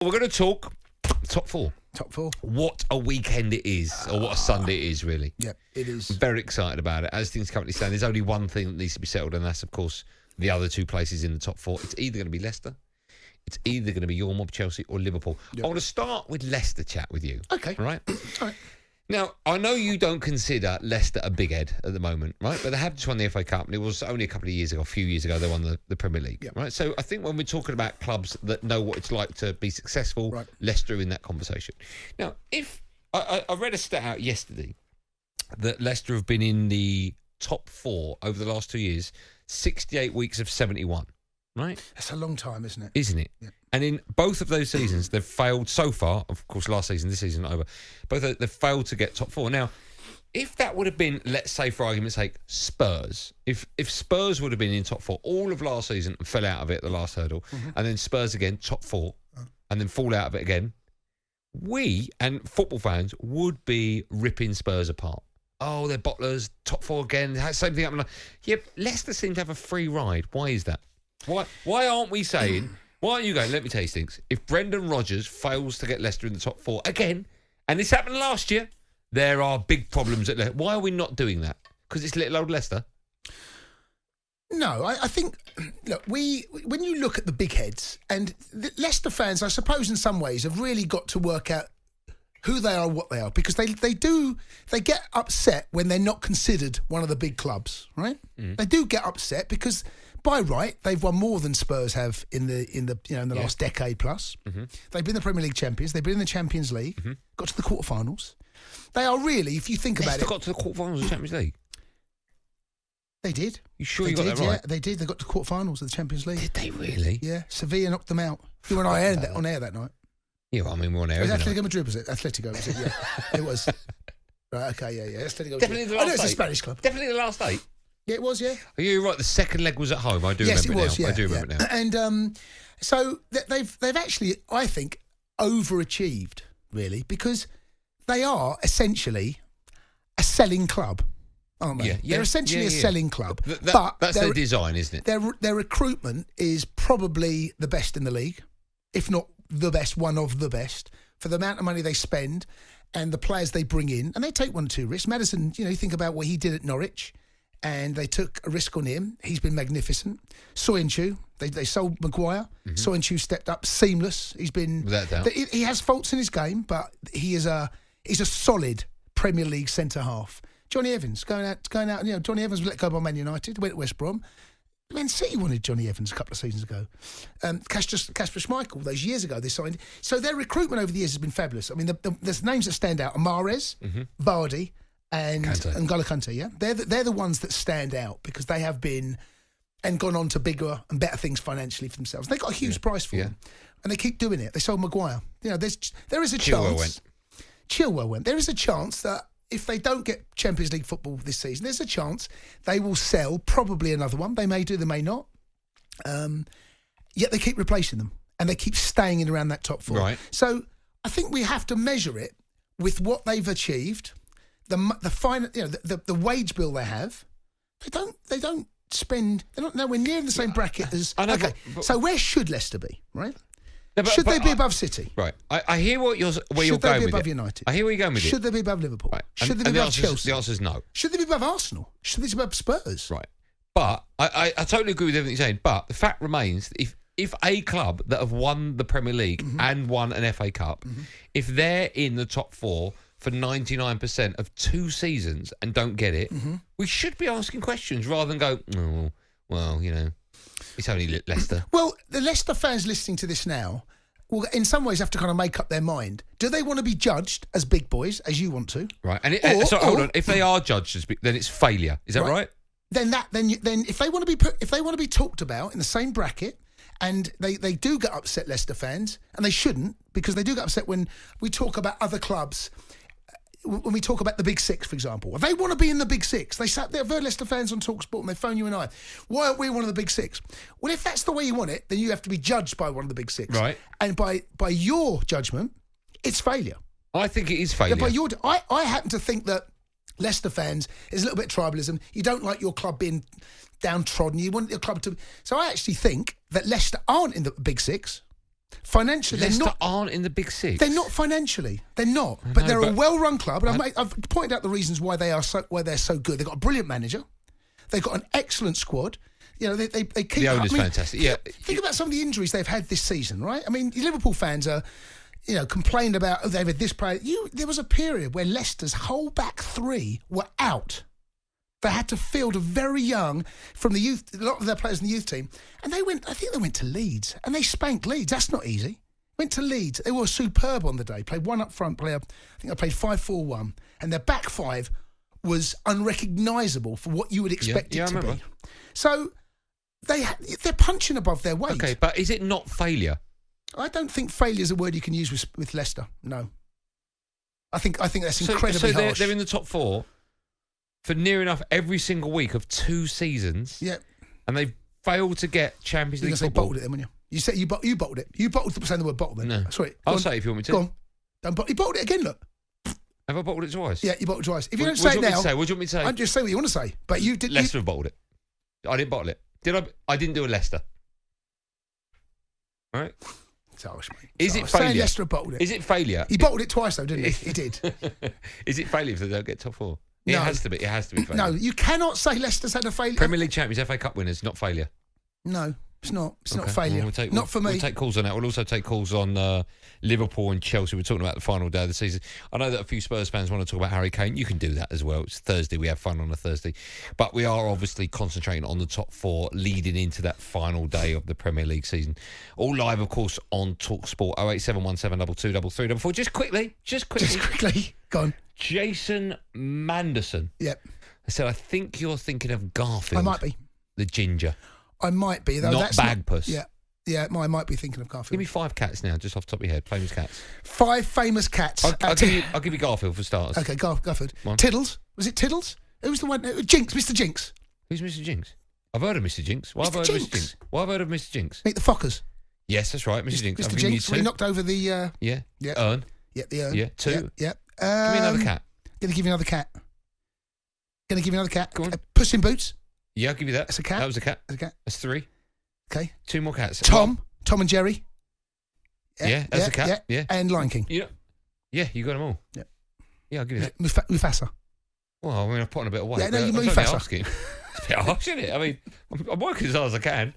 We're going to talk top four. Top four. What a weekend it is, or what a Sunday it is, really. Yeah, it is. I'm very excited about it. As things currently stand, there's only one thing that needs to be settled, and that's, of course, the other two places in the top four. It's either going to be Leicester, it's either going to be your mob, Chelsea, or Liverpool. Yep. I want to start with Leicester chat with you. Okay. All right? All right. Now, I know you don't consider Leicester a big head at the moment, right? But they have just won the FA Cup, and it was only a few years ago, they won the Premier League, Yep. right? So I think when we're talking about clubs that know what it's like to be successful, right, Leicester are in that conversation. Now, if I read a stat out yesterday that Leicester have been in the top four over the last 2 years, 68 weeks of 71, right? That's a long time, isn't it? Isn't it? Yeah. And in both of those seasons, they've failed so far. Of course, last season, this season over. They've failed to get top four. Now, if that would have been, let's say, for argument's sake, Spurs. If Spurs would have been in top four all of last season and fell out of it at the last hurdle, and then Spurs again, top four, and then fall out of it again, we and football fans would be ripping Spurs apart. Oh, they're bottlers, top four again. Same thing happened. Yeah, Leicester seem to have a free ride. Why is that? Why aren't we saying... Why aren't you going, let me tell you things. If Brendan Rodgers fails to get Leicester in the top four again, and this happened last year, there are big problems at Leicester. Why are we not doing that? Because it's little old Leicester? No, I think, look, when you look at the big heads, and the Leicester fans, I suppose in some ways, have really got to work out who they are and what they are, because they get upset when they're not considered one of the big clubs, right? They do get upset because... By right, they've won more than Spurs have in the last decade plus. They've been the Premier League champions. They've been in the Champions League. Got to the quarterfinals. They are really, if you think about it, got to the quarterfinals of the Champions League. They did. You sure they you got did, that right? Yeah, they did. They got to the quarterfinals of the Champions League. Did they really? Yeah, Sevilla knocked them out. You and I aired that on air that night. Yeah, well, I mean, we're on air. Was Atletico Madrid? Was it Atletico? Was it? Yeah, it was. Right. Okay. Yeah. Atletico. Definitely the last. I know it's a Spanish club. Definitely the last 8. Yeah, it was, yeah. Are you right? The second leg was at home. I do yes, remember it was, now. Yeah, I do remember now. And so they've actually, I think, overachieved, really, because they are essentially a selling club, aren't they? Yeah, They're essentially a selling club. But that's their design, isn't it? Their recruitment is probably the best in the league, if not the best, one of the best, for the amount of money they spend and the players they bring in. And they take 1 or 2 risks. Maddison, you think about what he did at Norwich. And they took a risk on him. He's been magnificent. Soyuncu, they sold Maguire. Soyuncu stepped up, seamless. He's been... Without doubt. He has faults in his game, but he's a solid Premier League centre-half. Johnny Evans, going out. Johnny Evans was let go by Man United, went to West Brom. Man City wanted Johnny Evans a couple of seasons ago. Kasper Schmeichel, those years ago, they signed. So their recruitment over the years has been fabulous. I mean, there's names that stand out. Mahrez, Vardy... And N'Golo Kante, yeah? They're the ones that stand out because they have been and gone on to bigger and better things financially for themselves. They got a huge price for them. And they keep doing it. They sold Maguire. There is a chance. Chilwell went. There is a chance that if they don't get Champions League football this season, there's a chance they will sell probably another one. They may do, they may not. Yet they keep replacing them. And they keep staying in around that top 4. Right. So I think we have to measure it with what they've achieved. The wage bill they have, they don't spend. They're not nowhere near the same bracket as. I know, okay, but so where should Leicester be? Right? No, should they be above City? Right. I hear where you're should going with it. Should they be above United? I hear where you're going with it. Should they be above Liverpool? Right. Should they be above Chelsea? The answer is no. Should they be above Arsenal? Should they be above Spurs? Right. But I totally agree with everything you're saying. But the fact remains, if a club that have won the Premier League and won an FA Cup, if they're in the top 4 for 99% of 2 seasons and don't get it, we should be asking questions rather than go, oh, well, it's only Leicester. Well, the Leicester fans listening to this now will, in some ways, have to kind of make up their mind. Do they want to be judged as big boys, as you want to? Right. And hold on. If they are judged as big, then it's failure. Is that right? Then if they want to be talked about in the same bracket. And they do get upset, Leicester fans, and they shouldn't, because they do get upset when we talk about other clubs. When we talk about the Big 6, for example, if they want to be in the Big 6, they've heard Leicester fans on talkSPORT and they phone you and I. Why aren't we one of the Big 6? Well, if that's the way you want it, then you have to be judged by one of the Big 6. Right. And by your judgment, it's failure. I think it is failure. I happen to think that Leicester fans is a little bit tribalism. You don't like your club being downtrodden. You want your club to... So I actually think that Leicester aren't in the Big 6. Financially, Leicester they're not. aren't in the Big Six. They're not financially. They're not. But they're a well-run club, and I've pointed out the reasons why they're so good. They've got a brilliant manager. They've got an excellent squad. You know, they keep. The owner's fantastic. Yeah. Think about some of the injuries they've had this season, right? I mean, Liverpool fans are, complained about they've had this player. There was a period where Leicester's whole back three were out. They had to field a very young from the youth, a lot of their players in the youth team, and I think they went to Leeds, and they spanked Leeds. That's not easy. Went to Leeds. They were superb on the day. Played one up front player. I think I played 5-4-1, and their back five was unrecognisable for what you would expect it to be. So they're punching above their weight. Okay, but is it not failure? I don't think failure is a word you can use with Leicester. No. I think that's incredibly harsh. So they're in the top four for near enough every single week of 2 seasons. Yeah. And they've failed to get Champions League football. You bottled it then, wouldn't you? You said you bottled it. You bottled saying the word bottle then. No. Sorry. I'll say it if you want me to. Go on. You bottled it again, look. Have I bottled it twice? Yeah, you bottled it twice. If you don't say say it now... What do you want me to say? I'll just say what you want to say. But you did... Leicester have bottled it. I didn't bottle it. Did I? I didn't do a Leicester. All right? It's harsh, mate. Is it failure? Saying Leicester have bottled it. Is it failure? He bottled it twice, though, didn't he? He did. Is it failure if they don't get top four? No. It has to be. It has to be failure. No, you cannot say Leicester's had a failure. Premier League champions, FA Cup winners, not failure. No, it's not. It's not failure. Not for me. We'll take calls on that. We'll also take calls on Liverpool and Chelsea. We're talking about the final day of the season. I know that a few Spurs fans want to talk about Harry Kane. You can do that as well. It's Thursday. We have fun on a Thursday. But we are obviously concentrating on the top 4 leading into that final day of the Premier League season. All live, of course, on talkSPORT 08717223334. Just quickly. Go on. Jason Manderson. Yep. I said, I think you're thinking of Garfield. I might be. The ginger. I might be. Though not Bagpuss. Yeah, I might be thinking of Garfield. Give me 5 cats now, just off the top of your head. Famous cats. 5 famous cats. I'll give you Garfield for starters. Okay, Garfield. Tiddles. Was it Tiddles? Who was the one? Jinx. Mr. Jinx. Who's Mr. Jinx? I've heard of Mr. Jinx. Why have I heard of Mr. Jinx? Why have I heard of Mr. Jinx? Meet the Fockers. Yes, that's right, Mr. Jinx. Mr. Jinx. We knocked over the... Yeah. Urn. Yeah, the urn. Yeah, 2. Yeah. Give me another cat. Going to give you another cat. Go on. Puss in Boots. Yeah, I'll give you that. That's a cat. That was a cat. That's a cat. That's 3. Okay. 2 more cats. Tom and Jerry. Yeah, that's a cat. Yeah. And Lion King. Yeah, you got them all. Yeah, I'll give you that. Mufasa. Well, I mean, I've put on a bit of weight. Yeah, no, you Mufasa. Mufasa. It's a bit harsh, isn't it? I mean, I'm working as hard as I can.